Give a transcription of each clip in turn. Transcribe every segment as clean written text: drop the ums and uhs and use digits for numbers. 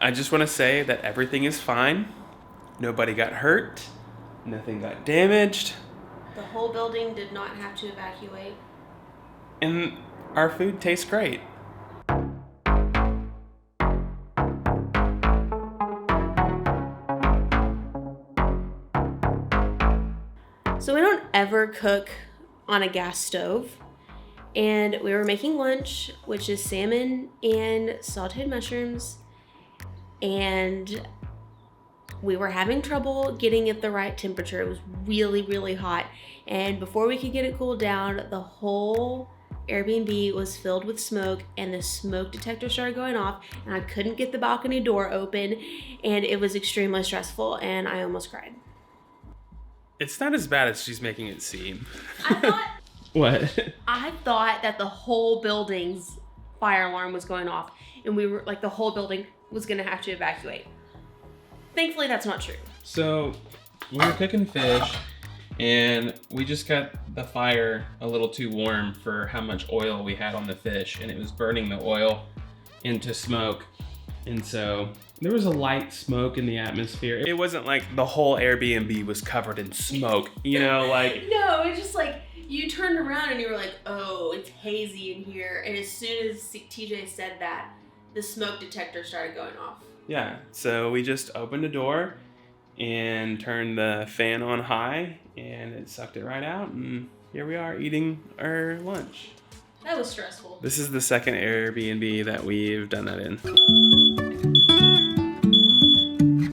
I just want to say that everything is fine. Nobody got hurt. Nothing got damaged. The whole building did not have to evacuate. And our food tastes great. So we don't ever cook on a gas stove. And we were making lunch, which is salmon and sauteed mushrooms. And we were having trouble getting it the right temperature. It was really, really hot. And before we could get it cooled down, the whole Airbnb was filled with smoke and the smoke detector started going off and I couldn't get the balcony door open and it was extremely stressful and I almost cried. It's not as bad as she's making it seem. I thought What? I thought that the whole building's fire alarm was going off and we were like the whole building was gonna have to evacuate. Thankfully that's not true. So we were cooking fish and we just got the fire a little too warm for how much oil we had on the fish and it was burning the oil into smoke. And so there was a light smoke in the atmosphere. It wasn't like the whole Airbnb was covered in smoke, you know, like. No, it's just like you turned around and you were like, oh, it's hazy in here. And as soon as TJ said that, the smoke detector started going off. Yeah, so we just opened a door and turned the fan on high and it sucked it right out and here we are eating our lunch. That was stressful. This is the second Airbnb that we've done that in.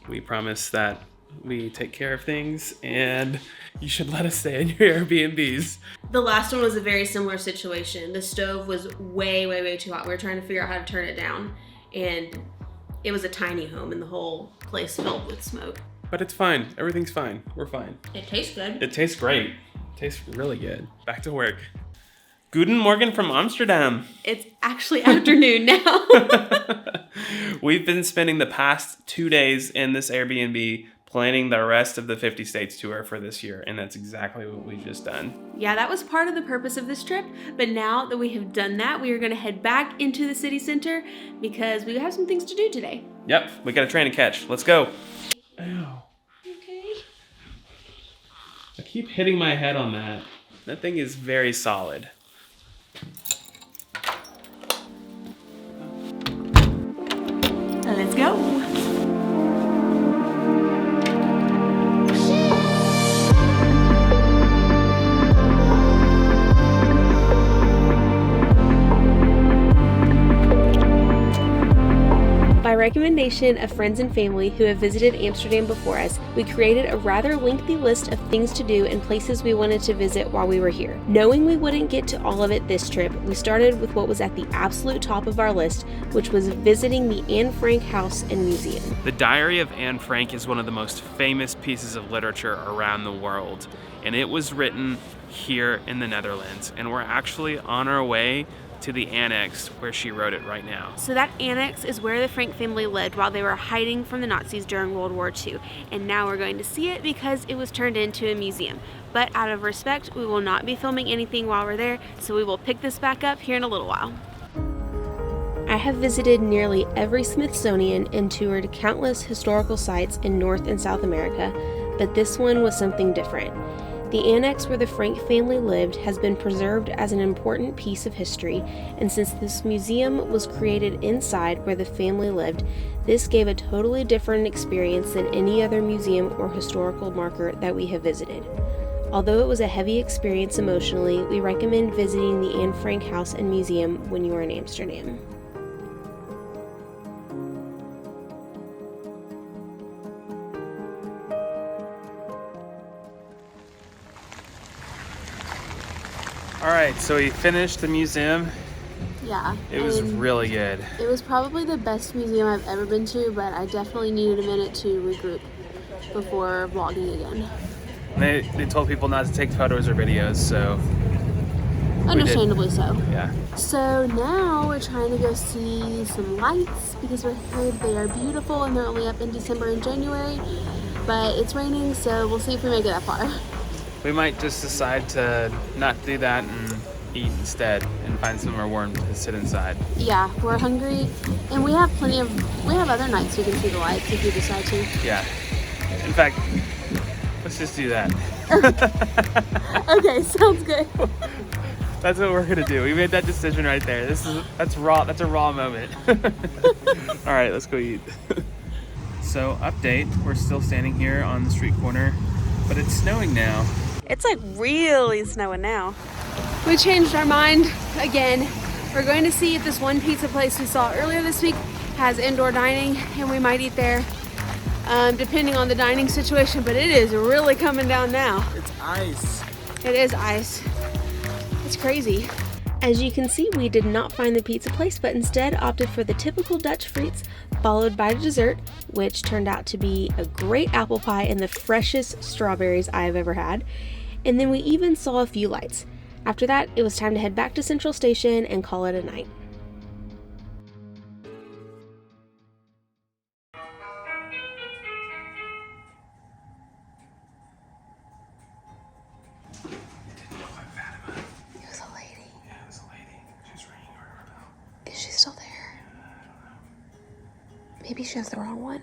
We promise that we take care of things and you should let us stay in your Airbnbs. The last one was a very similar situation. The stove was way, way, way too hot. We were trying to figure out how to turn it down and it was a tiny home and the whole place filled with smoke. But it's fine. Everything's fine. We're fine. It tastes good. It tastes great. It tastes really good. Back to work. Guten Morgen from Amsterdam. It's actually afternoon now. We've been spending the past 2 days in this Airbnb planning the rest of the 50 States tour for this year, and that's exactly what we've just done. Yeah, that was part of the purpose of this trip, but now that we have done that, we are going to head back into the city center because we have some things to do today. Yep, we got a train to catch. Let's go. Ow. Okay. I keep hitting my head on that. That thing is very solid. Let's go. By recommendation of friends and family who have visited Amsterdam before us, we created a rather lengthy list of things to do and places we wanted to visit while we were here. Knowing we wouldn't get to all of it this trip, we started with what was at the absolute top of our list, which was visiting the Anne Frank House and Museum. The Diary of Anne Frank is one of the most famous pieces of literature around the world, and it was written here in the Netherlands, and we're actually on our way to the Annex where she wrote it right now. So that Annex is where the Frank family lived while they were hiding from the Nazis during World War II. And now we're going to see it because it was turned into a museum. But out of respect, we will not be filming anything while we're there, so we will pick this back up here in a little while. I have visited nearly every Smithsonian and toured countless historical sites in North and South America, but this one was something different. The annex where the Frank family lived has been preserved as an important piece of history, and since this museum was created inside where the family lived, this gave a totally different experience than any other museum or historical marker that we have visited. Although it was a heavy experience emotionally, we recommend visiting the Anne Frank House and Museum when you are in Amsterdam. All right, so we finished the museum. Yeah. It was really good. It was probably the best museum I've ever been to, but I definitely needed a minute to regroup before vlogging again. They told people not to take photos or videos, so understandably so. Yeah. So now we're trying to go see some lights because we heard they are beautiful and they're only up in December and January, but it's raining, so we'll see if we make it that far. We might just decide to not do that and eat instead and find somewhere warm to sit inside. Yeah, we're hungry, and we have other nights we can see the lights if we decide to. Yeah. In fact, let's just do that. Okay, sounds good. That's what we're gonna do. We made that decision right there. That's raw. That's a raw moment. All right, let's go eat. So update, we're still standing here on the street corner, but it's snowing now. It's like really snowing now. We changed our mind again. We're going to see if this one pizza place we saw earlier this week has indoor dining, and we might eat there, depending on the dining situation, but it is really coming down now. It's ice. It is ice. It's crazy. As you can see, we did not find the pizza place, but instead opted for the typical Dutch frites, followed by dessert, which turned out to be a great apple pie and the freshest strawberries I have ever had. And then we even saw a few lights. After that, it was time to head back to Central Station and call it a night. Is she still there? Maybe she has the wrong one.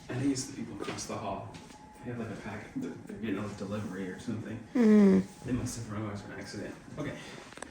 I think it's the people across the hall. They have like a pack. They're getting a delivery or something. They must have run over an accident. Okay.